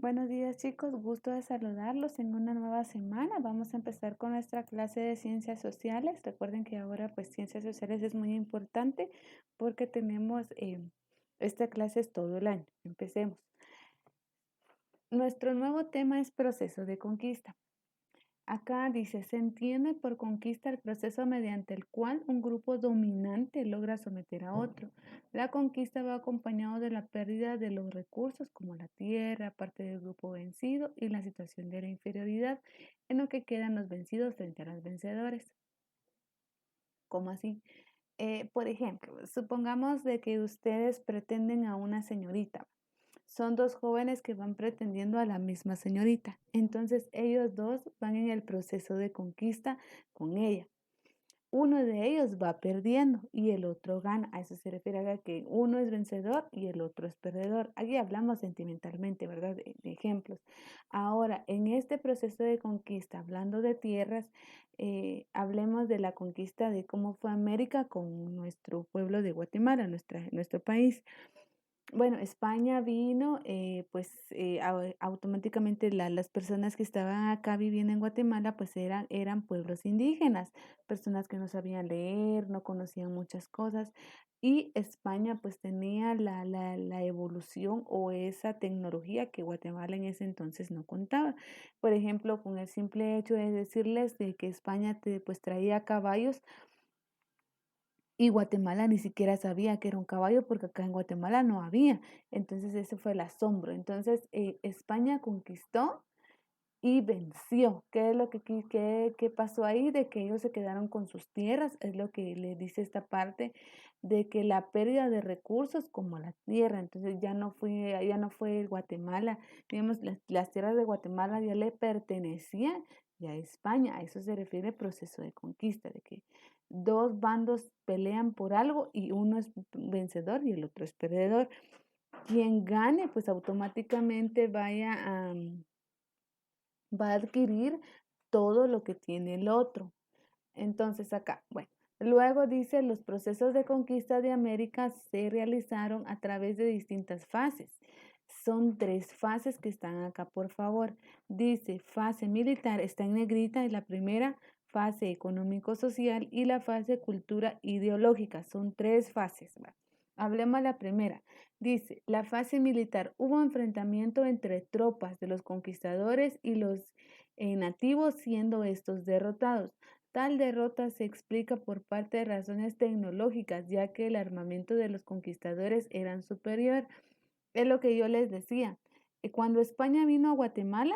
Buenos días chicos, gusto de saludarlos en una nueva semana. Vamos a empezar con nuestra clase de ciencias sociales. Recuerden que ahora pues ciencias sociales es muy importante porque tenemos esta clase es todo el año. Empecemos. Nuestro nuevo tema es proceso de conquista. Acá dice, se entiende por conquista el proceso mediante el cual un grupo dominante logra someter a otro. La conquista va acompañado de la pérdida de los recursos como la tierra, parte del grupo vencido y la situación de la inferioridad, en lo que quedan los vencidos frente a los vencedores. ¿Cómo así? Por ejemplo, supongamos de que ustedes pretenden a una señorita. Son dos jóvenes que van pretendiendo a la misma señorita. Entonces ellos dos van en el proceso de conquista con ella. Uno de ellos va perdiendo y el otro gana. A eso se refiere a que uno es vencedor y el otro es perdedor. Aquí hablamos sentimentalmente, ¿verdad? De ejemplos. Ahora, en este proceso de conquista, hablando de tierras, hablemos de la conquista de cómo fue América con nuestro pueblo de Guatemala, nuestro país. Bueno, España vino, automáticamente las personas que estaban acá viviendo en Guatemala, pues eran pueblos indígenas, personas que no sabían leer, no conocían muchas cosas, y España pues tenía la evolución o esa tecnología que Guatemala en ese entonces no contaba. Por ejemplo, con el simple hecho de decirles de que España pues traía caballos, y Guatemala ni siquiera sabía que era un caballo porque acá en Guatemala no había. Entonces ese fue el asombro. Entonces España conquistó y venció. ¿Qué es lo qué pasó ahí? De que ellos se quedaron con sus tierras. Es lo que le dice esta parte de que la pérdida de recursos como la tierra. Entonces ya no fue Guatemala. Digamos, las tierras de Guatemala ya le pertenecían ya a España. A eso se refiere el proceso de conquista, de que dos bandos pelean por algo y uno es vencedor y el otro es perdedor. Quien gane, pues automáticamente va a adquirir todo lo que tiene el otro. Entonces acá, bueno, luego dice, los procesos de conquista de América se realizaron a través de distintas fases. Son tres fases que están acá, por favor. Dice, fase militar, está en negrita, es la primera, fase económico-social y la fase cultura ideológica. Son tres fases. ¿Va? Hablemos de la primera. Dice, la fase militar, hubo enfrentamiento entre tropas de los conquistadores y los nativos, siendo estos derrotados. Tal derrota se explica por parte de razones tecnológicas, ya que el armamento de los conquistadores era superior. Es lo que yo les decía. Cuando España vino a Guatemala,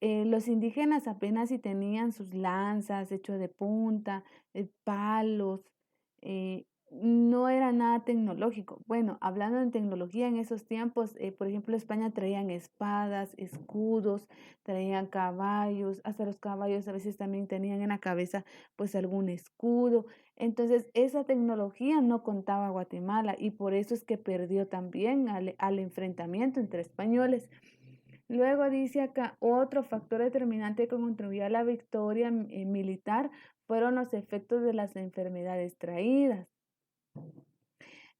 los indígenas apenas si tenían sus lanzas hechos de punta, palos, no era nada tecnológico. Bueno, hablando de tecnología en esos tiempos, por ejemplo, España traían espadas, escudos, traían caballos, hasta los caballos a veces también tenían en la cabeza pues algún escudo. Entonces, esa tecnología no contaba Guatemala y por eso es que perdió también al enfrentamiento entre españoles. Luego dice acá, otro factor determinante que contribuyó a la victoria militar fueron los efectos de las enfermedades traídas.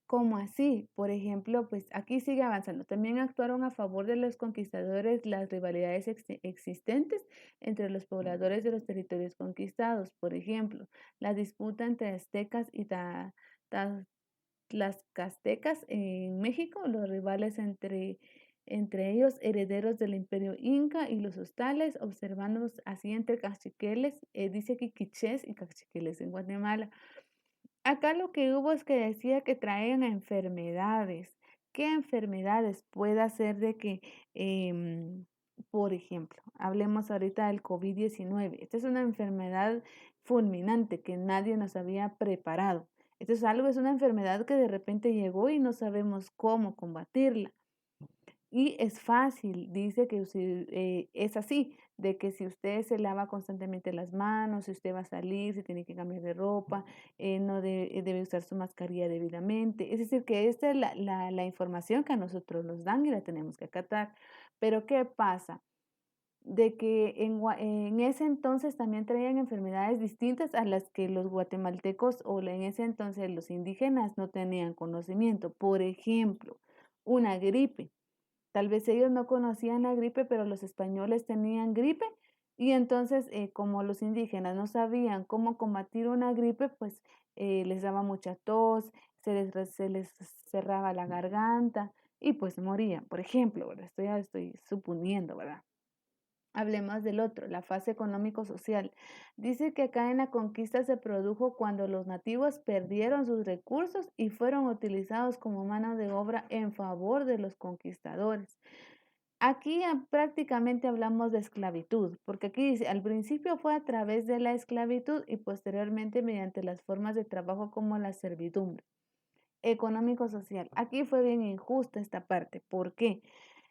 ¿Cómo así? Por ejemplo, pues aquí sigue avanzando. También actuaron a favor de los conquistadores las rivalidades existentes entre los pobladores de los territorios conquistados. Por ejemplo, la disputa entre aztecas y las castecas en México, los rivales entre ellos herederos del imperio inca y los hostales, observando así entre caciqueles, dice que quichés y caciqueles en Guatemala. Acá lo que hubo es que decía que traían enfermedades. ¿Qué enfermedades puede ser de que, por ejemplo, hablemos ahorita del COVID-19? Esta es una enfermedad fulminante que nadie nos había preparado. Esto es una enfermedad que de repente llegó y no sabemos cómo combatirla. Y es fácil, dice que es así, de que si usted se lava constantemente las manos, si usted va a salir, si tiene que cambiar de ropa, no debe usar su mascarilla debidamente. Es decir, que esta es la información que a nosotros nos dan y la tenemos que acatar. Pero ¿qué pasa? De que en ese entonces también traían enfermedades distintas a las que los guatemaltecos o en ese entonces los indígenas no tenían conocimiento. Por ejemplo, una gripe. Tal vez ellos no conocían la gripe, pero los españoles tenían gripe y entonces como los indígenas no sabían cómo combatir una gripe, pues les daba mucha tos, se les cerraba la garganta y pues morían, por ejemplo, ¿verdad? Esto ya estoy suponiendo, ¿verdad? Hablemos del otro, la fase económico-social. Dice que acá en la conquista se produjo cuando los nativos perdieron sus recursos y fueron utilizados como mano de obra en favor de los conquistadores. Aquí prácticamente hablamos de esclavitud, porque aquí dice, al principio fue a través de la esclavitud y posteriormente mediante las formas de trabajo como la servidumbre. Económico-social. Aquí fue bien injusta esta parte. ¿Por qué?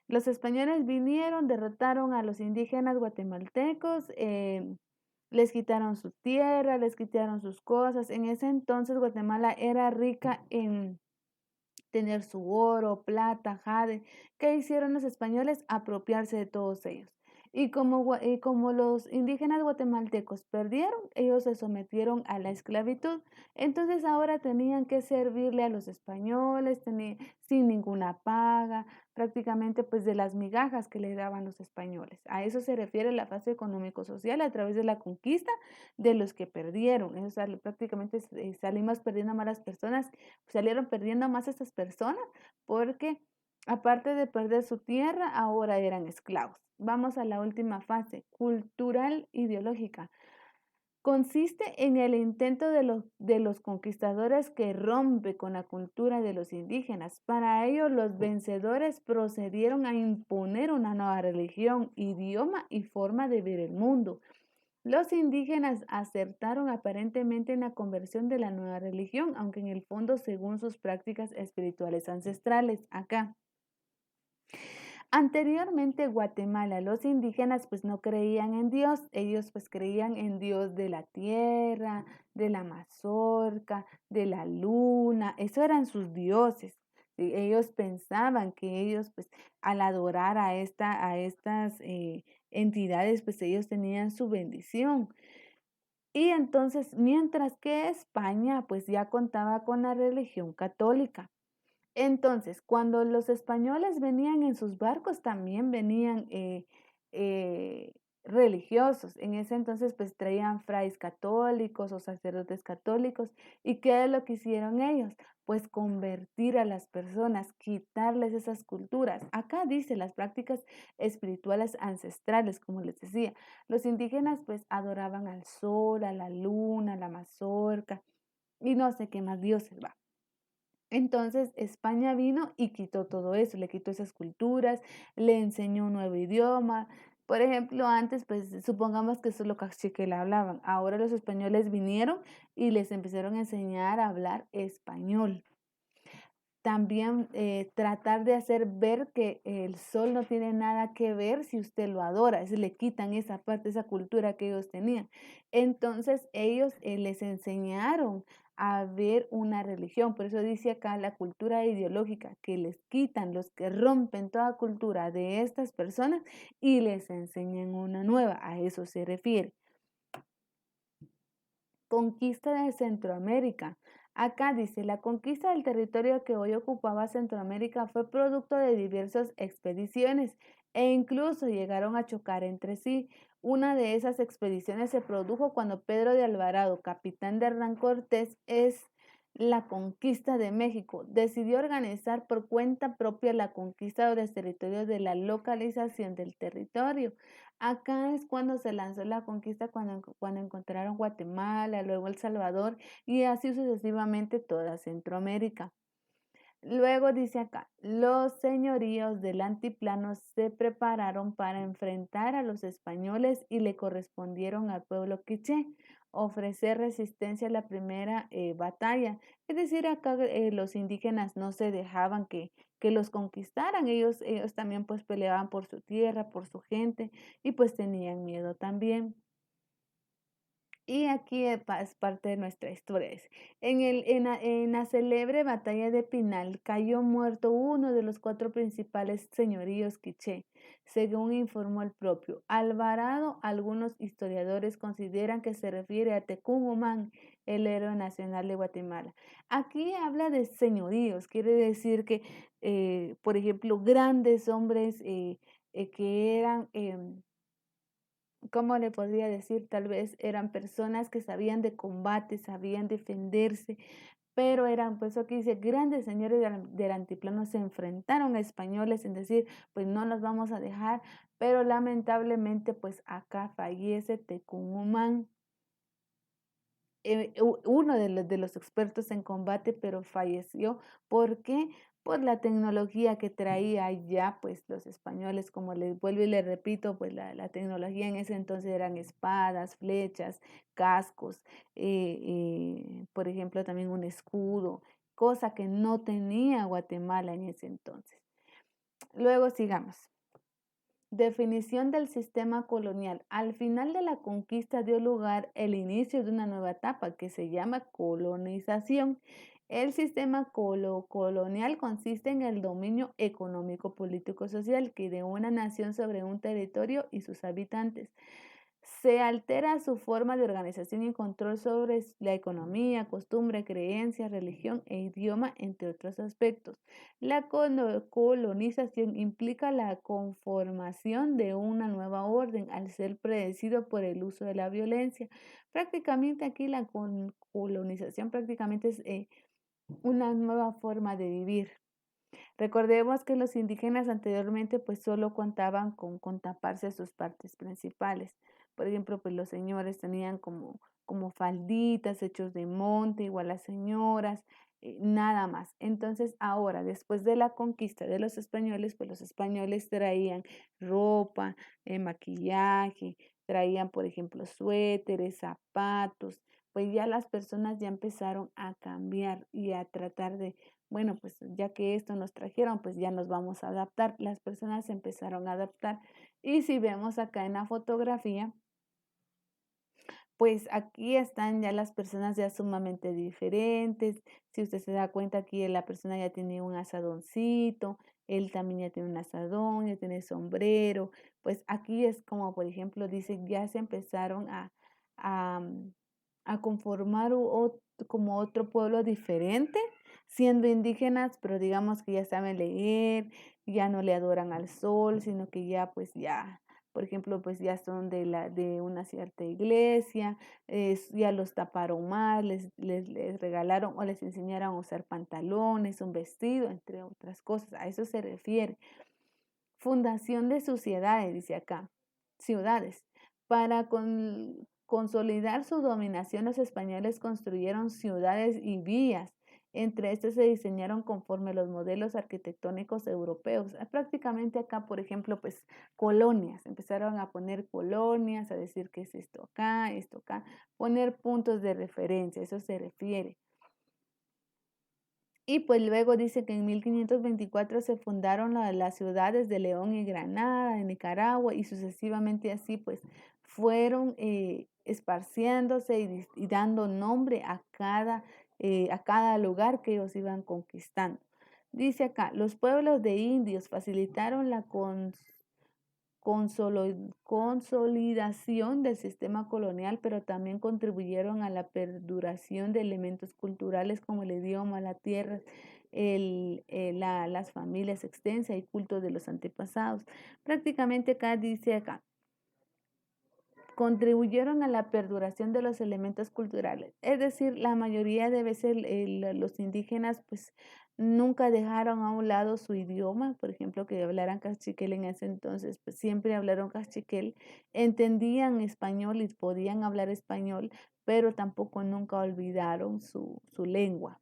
Los españoles vinieron, derrotaron a los indígenas guatemaltecos, les quitaron su tierra, les quitaron sus cosas. En ese entonces Guatemala era rica en tener su oro, plata, jade. ¿Qué hicieron los españoles? Apropiarse de todos ellos. Y como los indígenas guatemaltecos perdieron, ellos se sometieron a la esclavitud. Entonces ahora tenían que servirle a los españoles, sin ninguna paga, prácticamente pues de las migajas que le daban los españoles. A eso se refiere la fase económico-social a través de la conquista de los que perdieron. Eso prácticamente salimos perdiendo a malas personas, salieron perdiendo más estas personas porque aparte de perder su tierra, ahora eran esclavos. Vamos a la última fase, cultural ideológica. Consiste en el intento de los conquistadores que rompe con la cultura de los indígenas. Para ello, los vencedores procedieron a imponer una nueva religión, idioma y forma de ver el mundo. Los indígenas acertaron aparentemente en la conversión de la nueva religión, aunque en el fondo según sus prácticas espirituales ancestrales. Acá. Anteriormente Guatemala, los indígenas pues no creían en Dios, ellos pues creían en Dios de la tierra, de la mazorca, de la luna, eso eran sus dioses. ¿Sí? Ellos pensaban que ellos pues al adorar a estas entidades pues ellos tenían su bendición. Y entonces, mientras que España pues ya contaba con la religión católica. Entonces, cuando los españoles venían en sus barcos, también venían eh, religiosos. En ese entonces, pues traían frailes católicos o sacerdotes católicos. ¿Y qué es lo que hicieron ellos? Pues convertir a las personas, quitarles esas culturas. Acá dice las prácticas espirituales ancestrales, como les decía. Los indígenas pues adoraban al sol, a la luna, a la mazorca y no sé qué más dioses va. Entonces España vino y quitó todo eso, le quitó esas culturas, le enseñó un nuevo idioma. Por ejemplo, antes, pues supongamos que solo cacique la hablaban. Ahora los españoles vinieron y les empezaron a enseñar a hablar español. También tratar de hacer ver que el sol no tiene nada que ver si usted lo adora, si le quitan esa parte, esa cultura que ellos tenían. Entonces ellos les enseñaron a ver una religión, por eso dice acá la cultura ideológica, que les quitan, los que rompen toda cultura de estas personas y les enseñan una nueva, a eso se refiere. Conquista de Centroamérica. Acá dice, la conquista del territorio que hoy ocupaba Centroamérica fue producto de diversas expediciones e incluso llegaron a chocar entre sí. Una de esas expediciones se produjo cuando Pedro de Alvarado, capitán de Hernán Cortés, es la conquista de México. Decidió organizar por cuenta propia la conquista de los territorios de la localización del territorio. Acá es cuando se lanzó la conquista, cuando encontraron Guatemala, luego El Salvador y así sucesivamente toda Centroamérica. Luego dice acá, los señoríos del antiplano se prepararon para enfrentar a los españoles y le correspondieron al pueblo quiché ofrecer resistencia a la primera batalla. Es decir, acá los indígenas no se dejaban que los conquistaran, ellos también pues peleaban por su tierra, por su gente y pues tenían miedo también. Y aquí es parte de nuestra historia. En la célebre batalla de Pinal cayó muerto uno de los cuatro principales señoríos quiché, según informó el propio Alvarado. Algunos historiadores consideran que se refiere a Tecún Umán el héroe nacional de Guatemala. Aquí habla de señoríos, quiere decir que, por ejemplo, grandes hombres que eran, ¿cómo le podría decir? Tal vez eran personas que sabían de combate, sabían defenderse, pero eran, pues aquí dice, grandes señores del antiplano se enfrentaron a españoles en decir, pues no nos vamos a dejar, pero lamentablemente, pues acá fallece Tecumumán, uno de los expertos en combate, pero falleció. ¿Por qué? Por la tecnología que traía ya, pues los españoles, como les vuelvo y les repito, pues la tecnología en ese entonces eran espadas, flechas, cascos, por ejemplo, también un escudo, cosa que no tenía Guatemala en ese entonces. Luego sigamos. Definición del sistema colonial. Al final de la conquista dio lugar el inicio de una nueva etapa que se llama colonización. El sistema colonial consiste en el dominio económico, político, social que de una nación sobre un territorio y sus habitantes. Se altera su forma de organización y control sobre la economía, costumbre, creencias, religión e idioma, entre otros aspectos. La colonización implica la conformación de una nueva orden al ser predecido por el uso de la violencia. Prácticamente aquí la colonización prácticamente es una nueva forma de vivir. Recordemos que los indígenas anteriormente pues solo contaban con taparse sus partes principales. Por ejemplo, pues los señores tenían como falditas hechos de monte, igual las señoras, nada más. Entonces ahora, después de la conquista de los españoles, pues los españoles traían ropa, maquillaje, traían, por ejemplo, suéteres, zapatos, pues ya las personas ya empezaron a cambiar y a tratar de bueno, pues ya que esto nos trajeron, pues ya nos vamos a adaptar. Las personas empezaron a adaptar. Y si vemos acá en la fotografía, pues aquí están ya las personas ya sumamente diferentes. Si usted se da cuenta, aquí la persona ya tiene un asadoncito, él también ya tiene un asadón, ya tiene sombrero. Pues aquí es como, por ejemplo, dice, ya se empezaron a, a conformar como otro pueblo diferente, siendo indígenas, pero digamos que ya saben leer, ya no le adoran al sol, sino que ya pues ya por ejemplo, pues ya son de una cierta iglesia, ya los taparon más, les regalaron o les enseñaron a usar pantalones, un vestido, entre otras cosas. A eso se refiere. Fundación de sociedades, dice acá, ciudades. Para consolidar su dominación, los españoles construyeron ciudades y vías. Entre estas se diseñaron conforme los modelos arquitectónicos europeos. Prácticamente acá, por ejemplo, pues colonias. Empezaron a poner colonias, a decir que es esto acá, poner puntos de referencia, eso se refiere. Y pues luego dice que en 1524 se fundaron las ciudades de León y Granada, de Nicaragua, y sucesivamente así pues fueron esparciéndose y dando nombre a cada lugar que ellos iban conquistando. Dice acá, los pueblos de indios facilitaron la consolidación del sistema colonial, pero también contribuyeron a la perduración de elementos culturales como el idioma, la tierra, las familias extensas y cultos de los antepasados. Prácticamente acá dice acá, contribuyeron a la perduración de los elementos culturales. Es decir, la mayoría de veces los indígenas pues nunca dejaron a un lado su idioma, por ejemplo, que hablaran cachiquel en ese entonces, pues siempre hablaron cachiquel, entendían español y podían hablar español, pero tampoco nunca olvidaron su lengua.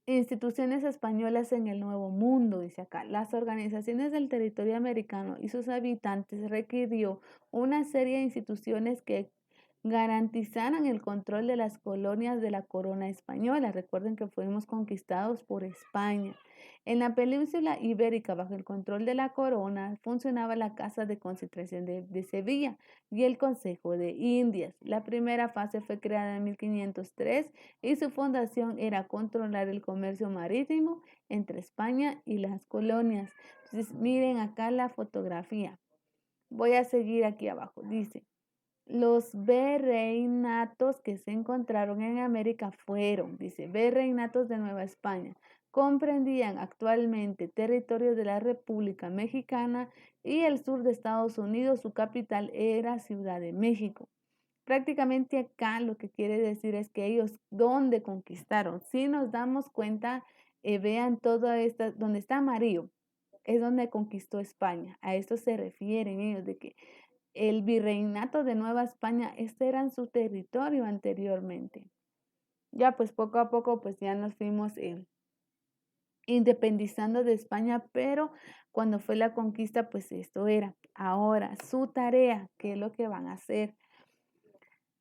Instituciones españolas en el Nuevo Mundo, dice acá. Las organizaciones del territorio americano y sus habitantes requirió una serie de instituciones que garantizaran el control de las colonias de la corona española. Recuerden que fuimos conquistados por España. En la península ibérica, bajo el control de la corona, funcionaba la Casa de Concentración de Sevilla y el Consejo de Indias. La primera fase fue creada en 1503 y su fundación era controlar el comercio marítimo entre España y las colonias. Entonces, miren acá la fotografía. Voy a seguir aquí abajo. Dice, Los virreinatos que se encontraron en América fueron, dice, virreinatos de Nueva España. Comprendían actualmente territorios de la República Mexicana y el sur de Estados Unidos. Su capital era Ciudad de México. Prácticamente acá lo que quiere decir es que ellos, ¿dónde conquistaron? Si nos damos cuenta, vean toda esta, donde está amarillo, es donde conquistó España. A esto se refieren ellos, de que el virreinato de Nueva España, este era su territorio anteriormente. Ya pues poco a poco pues ya nos fuimos independizando de España, pero cuando fue la conquista pues esto era. Ahora su tarea, ¿qué es lo que van a hacer?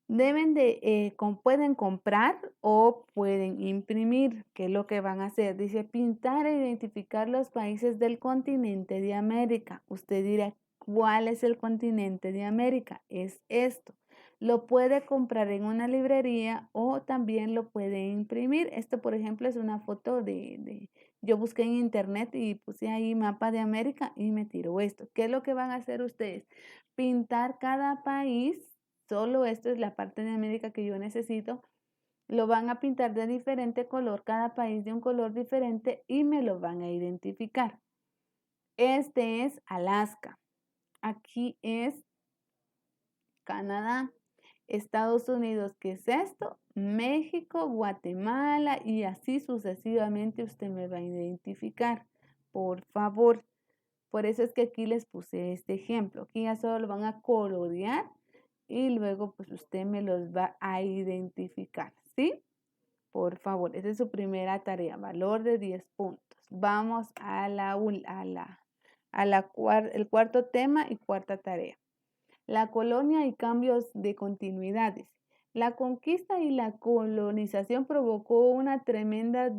Pueden comprar o pueden imprimir, ¿qué es lo que van a hacer? Dice, pintar e identificar los países del continente de América. Usted dirá, ¿cuál es el continente de América? Es esto. Lo puede comprar en una librería o también lo puede imprimir. Esto, por ejemplo, es una foto yo busqué en internet y puse ahí mapa de América y me tiró esto. ¿Qué es lo que van a hacer ustedes? Pintar cada país. Solo esto es la parte de América que yo necesito. Lo van a pintar de diferente color, cada país de un color diferente y me lo van a identificar. Este es Alaska. Aquí es Canadá. Estados Unidos, ¿qué es esto? México, Guatemala y así sucesivamente usted me va a identificar. Por favor. Por eso es que aquí les puse este ejemplo. Aquí ya solo lo van a colorear y luego pues usted me los va a identificar, ¿sí? Por favor, esa es su primera tarea, valor de 10 puntos. Vamos a el cuarto tema y cuarta tarea. La colonia y cambios de continuidades. La conquista y la colonización provocó una tremenda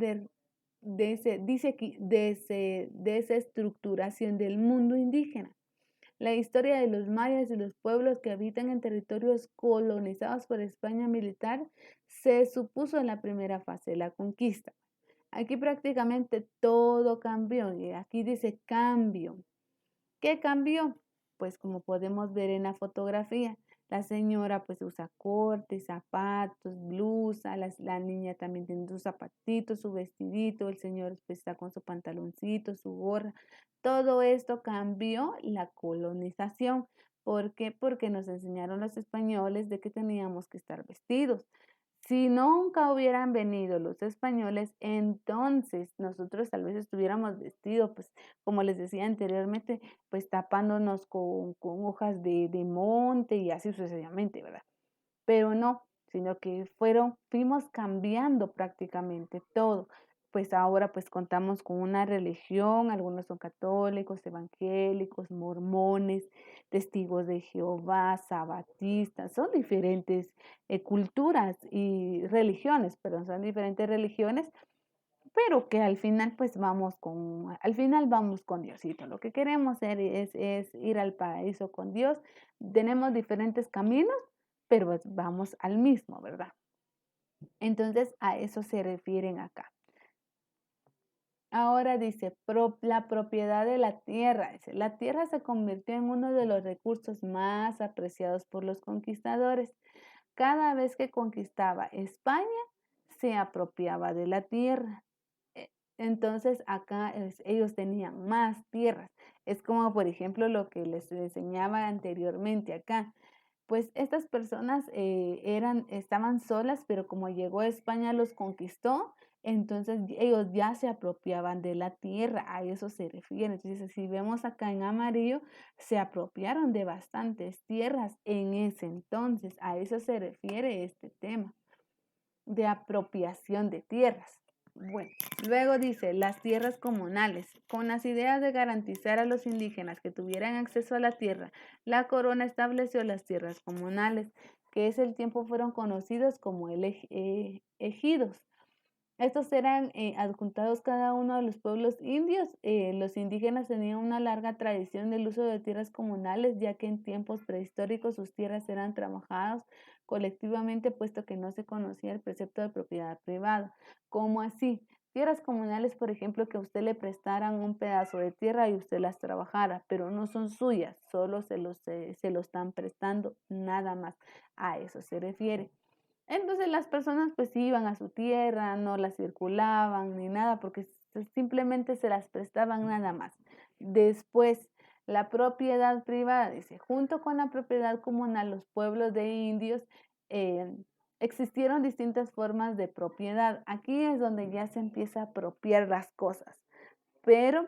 desestructuración del mundo indígena. La historia de los mayas y los pueblos que habitan en territorios colonizados por España militar se supuso en la primera fase, la conquista. Aquí prácticamente todo cambió y aquí dice cambio. ¿Qué cambió? Pues como podemos ver en la fotografía, la señora pues usa cortes, zapatos, blusa, la niña también tiene sus zapatitos, su vestidito, el señor pues está con su pantaloncito, su gorra. Todo esto cambió la colonización. ¿Por qué? Porque nos enseñaron los españoles de que teníamos que estar vestidos. Si nunca hubieran venido los españoles, entonces nosotros tal vez estuviéramos vestidos, pues como les decía anteriormente, pues tapándonos con hojas de monte y así sucesivamente, ¿verdad? Pero no, sino que fuimos cambiando prácticamente todo. Pues ahora pues contamos con una religión, algunos son católicos, evangélicos, mormones, testigos de Jehová, sabatistas, son diferentes culturas y religiones, perdón, son diferentes religiones, pero que al final vamos con Diosito. Lo que queremos hacer es ir al paraíso con Dios. Tenemos diferentes caminos, pero pues vamos al mismo, ¿verdad? Entonces a eso se refieren acá. Ahora dice, la propiedad de la tierra. Dice, la tierra se convirtió en uno de los recursos más apreciados por los conquistadores. Cada vez que conquistaba España, se apropiaba de la tierra. Entonces acá ellos tenían más tierras. Es como por ejemplo lo que les enseñaba anteriormente acá. Pues estas personas estaban solas, pero como llegó a España los conquistó, entonces ellos ya se apropiaban de la tierra, a eso se refiere. Entonces, si vemos acá en amarillo, se apropiaron de bastantes tierras en ese entonces, a eso se refiere este tema de apropiación de tierras. Bueno, luego dice las tierras comunales. Con las ideas de garantizar a los indígenas que tuvieran acceso a la tierra, la corona estableció las tierras comunales, que es el tiempo fueron conocidos como ejidos. Estos eran adjuntados cada uno de los pueblos indios. Los indígenas tenían una larga tradición del uso de tierras comunales, ya que en tiempos prehistóricos sus tierras eran trabajadas colectivamente, puesto que no se conocía el precepto de propiedad privada. ¿Cómo así? Tierras comunales, por ejemplo, que a usted le prestaran un pedazo de tierra y usted las trabajara, pero no son suyas, solo se lo están prestando, nada más. A eso se refiere. Entonces las personas pues iban a su tierra, no la circulaban ni nada, porque simplemente se las prestaban nada más. Después, la propiedad privada, dice, junto con la propiedad comunal, los pueblos de indios, eh, existieron distintas formas de propiedad. Aquí es donde ya se empieza a apropiar las cosas, pero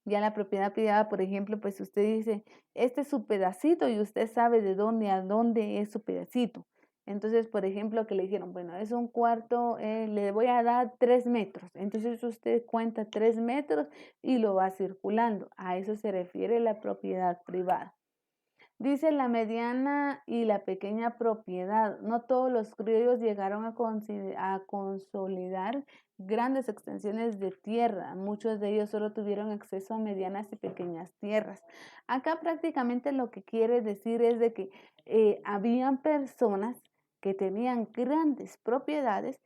ya la propiedad privada, por ejemplo, pues usted dice, este es su pedacito y usted sabe de dónde a dónde es su pedacito. Entonces, por ejemplo, que le dijeron, bueno, es un cuarto, le voy a dar 3 metros. Entonces usted cuenta 3 metros y lo va circulando. A eso se refiere la propiedad privada. Dice la mediana y la pequeña propiedad. No todos los criollos llegaron a consolidar grandes extensiones de tierra. Muchos de ellos solo tuvieron acceso a medianas y pequeñas tierras. Acá prácticamente lo que quiere decir es de que habían personas que tenían grandes propiedades,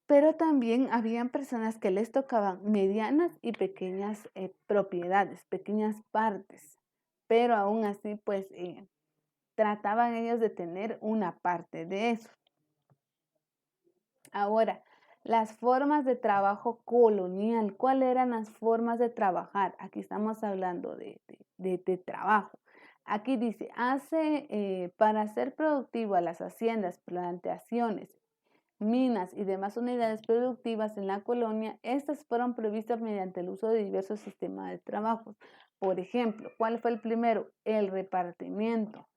pero también habían personas que les tocaban medianas y pequeñas propiedades, pequeñas partes, pero aún así pues trataban ellos de tener una parte de eso. Ahora, las formas de trabajo colonial, ¿cuáles eran las formas de trabajar? Aquí estamos hablando de trabajo. Aquí dice, para hacer productivas las haciendas, plantaciones, minas y demás unidades productivas en la colonia, estas fueron previstas mediante el uso de diversos sistemas de trabajo. Por ejemplo, ¿cuál fue el primero? El repartimiento.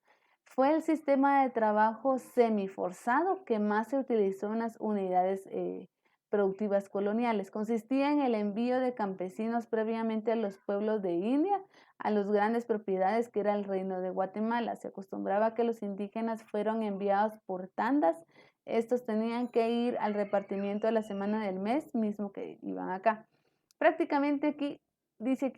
Fue el sistema de trabajo semiforzado que más se utilizó en las unidades productivas coloniales. Consistía en el envío de campesinos previamente a los pueblos de India, a las grandes propiedades que era el reino de Guatemala. Se acostumbraba que los indígenas fueron enviados por tandas. Estos tenían que ir al repartimiento de la semana del mes mismo que iban acá. Prácticamente aquí dice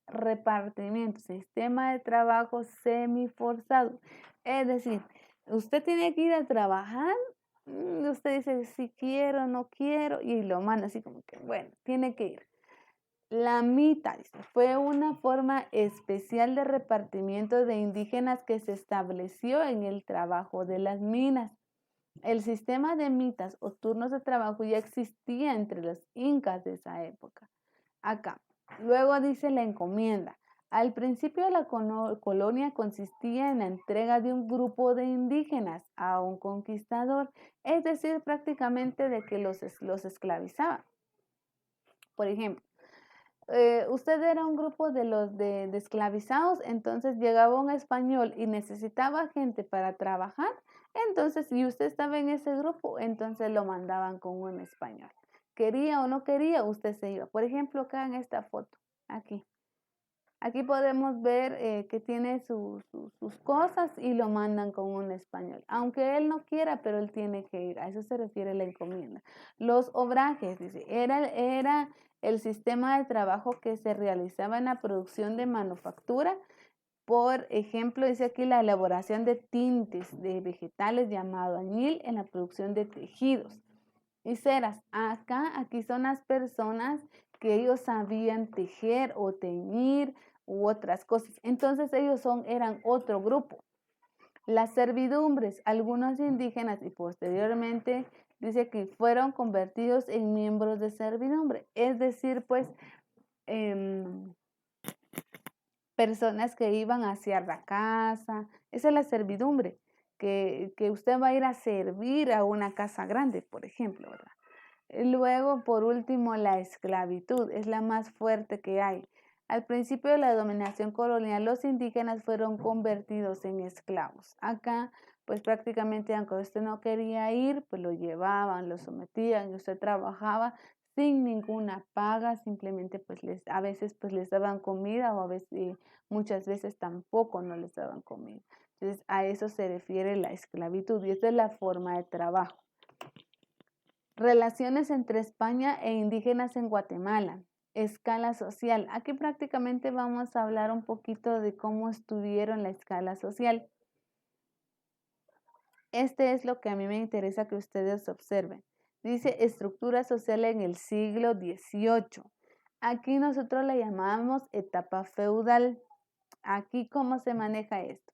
repartimiento, sistema de trabajo semiforzado. Es decir, usted tiene que ir a trabajar, usted dice si quiero, no quiero, y lo manda así como que, bueno, tiene que ir. La mita, dice, fue una forma especial de repartimiento de indígenas que se estableció en el trabajo de las minas. El sistema de mitas o turnos de trabajo ya existía entre los incas de esa época. Acá. Luego dice la encomienda. Al principio la colonia consistía en la entrega de un grupo de indígenas a un conquistador, es decir, prácticamente de que los esclavizaba. Por ejemplo, usted era un grupo de los de esclavizados, entonces llegaba un español y necesitaba gente para trabajar, entonces si usted estaba en ese grupo, entonces lo mandaban con un español. Quería o no quería, usted se iba. Por ejemplo, acá en esta foto, aquí. Aquí podemos ver que tiene sus cosas y lo mandan con un español. Aunque él no quiera, pero él tiene que ir. A eso se refiere la encomienda. Los obrajes, dice, era el sistema de trabajo que se realizaba en la producción de manufactura. Por ejemplo, dice aquí la elaboración de tintes de vegetales llamado añil en la producción de tejidos y ceras. Aquí son las personas que ellos sabían tejer o teñir u otras cosas. Entonces ellos eran otro grupo. Las servidumbres, algunos indígenas y posteriormente dice que fueron convertidos en miembros de servidumbre. Es decir, pues personas que iban hacia la casa. Esa es la servidumbre, que usted va a ir a servir a una casa grande, por ejemplo, ¿verdad? Luego, por último, la esclavitud es la más fuerte que hay. Al principio de la dominación colonial, los indígenas fueron convertidos en esclavos. Acá, pues prácticamente, aunque usted no quería ir, pues lo llevaban, lo sometían y usted trabajaba sin ninguna paga, simplemente pues a veces pues les daban comida o a veces, muchas veces tampoco no les daban comida. Entonces, a eso se refiere la esclavitud y esta es la forma de trabajo. Relaciones entre España e indígenas en Guatemala. Escala social. Aquí prácticamente vamos a hablar un poquito de cómo estuvieron la escala social. Este es lo que a mí me interesa que ustedes observen. Dice estructura social en el siglo XVIII. Aquí nosotros le llamamos etapa feudal. Aquí, ¿cómo se maneja esto?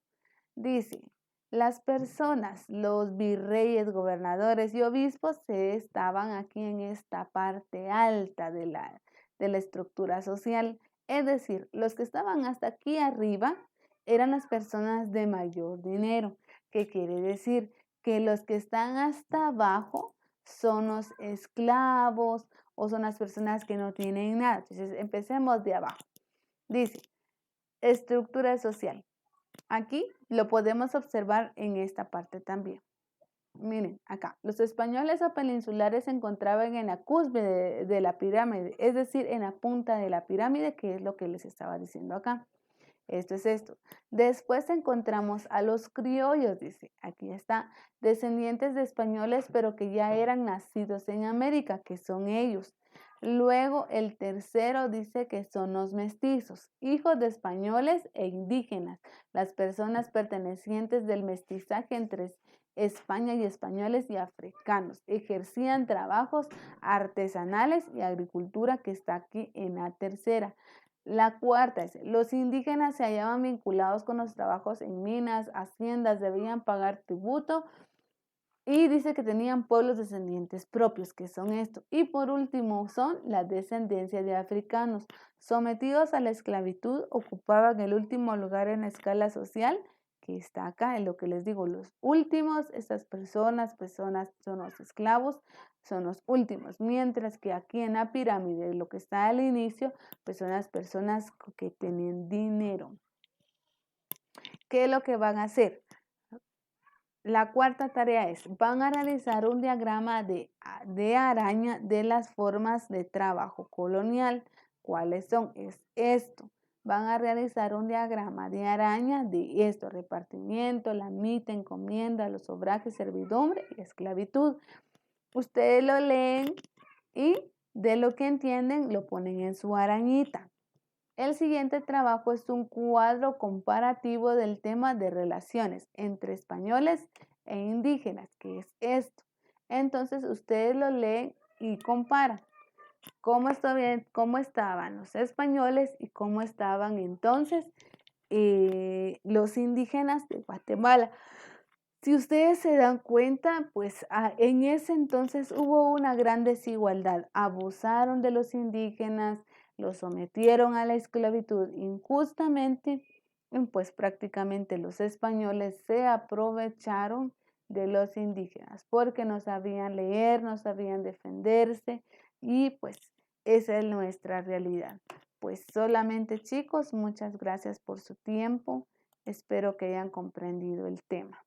Dice, las personas, los virreyes, gobernadores y obispos estaban aquí en esta parte alta de la estructura social. Es decir, los que estaban hasta aquí arriba eran las personas de mayor dinero. ¿Qué quiere decir? Que los que están hasta abajo son los esclavos o son las personas que no tienen nada. Entonces, empecemos de abajo. Dice, estructura social. Aquí lo podemos observar en esta parte también. Miren, acá, los españoles o peninsulares se encontraban en la cúspide de la pirámide, es decir, en la punta de la pirámide, que es lo que les estaba diciendo acá. Esto es esto. Después encontramos a los criollos, dice, aquí está, descendientes de españoles, pero que ya eran nacidos en América, que son ellos. Luego el tercero dice que son los mestizos, hijos de españoles e indígenas, las personas pertenecientes del mestizaje entre España y españoles y africanos. Ejercían trabajos artesanales y agricultura, que está aquí en la tercera. La cuarta es, los indígenas se hallaban vinculados con los trabajos en minas, haciendas, debían pagar tributo y dice que tenían pueblos descendientes propios, que son estos. Y por último son la descendencia de africanos. Sometidos a la esclavitud, ocupaban el último lugar en la escala social, que está acá, en lo que les digo, los últimos, estas personas son los esclavos, son los últimos, mientras que aquí en la pirámide, lo que está al inicio, pues son las personas que tienen dinero. ¿Qué es lo que van a hacer? La cuarta tarea es, van a realizar un diagrama de araña de las formas de trabajo colonial. ¿Cuáles son? Es esto. Van a realizar un diagrama de araña de esto, repartimiento, la mitad, encomienda, los obrajes, servidumbre y esclavitud. Ustedes lo leen y de lo que entienden lo ponen en su arañita. El siguiente trabajo es un cuadro comparativo del tema de relaciones entre españoles e indígenas, que es esto. Entonces ustedes lo leen y comparan cómo estaban los españoles y cómo estaban entonces los indígenas de Guatemala. Si ustedes se dan cuenta, pues en ese entonces hubo una gran desigualdad. Abusaron de los indígenas, los sometieron a la esclavitud injustamente, y pues prácticamente los españoles se aprovecharon de los indígenas porque no sabían leer, no sabían defenderse y pues esa es nuestra realidad. Pues solamente chicos, muchas gracias por su tiempo. Espero que hayan comprendido el tema.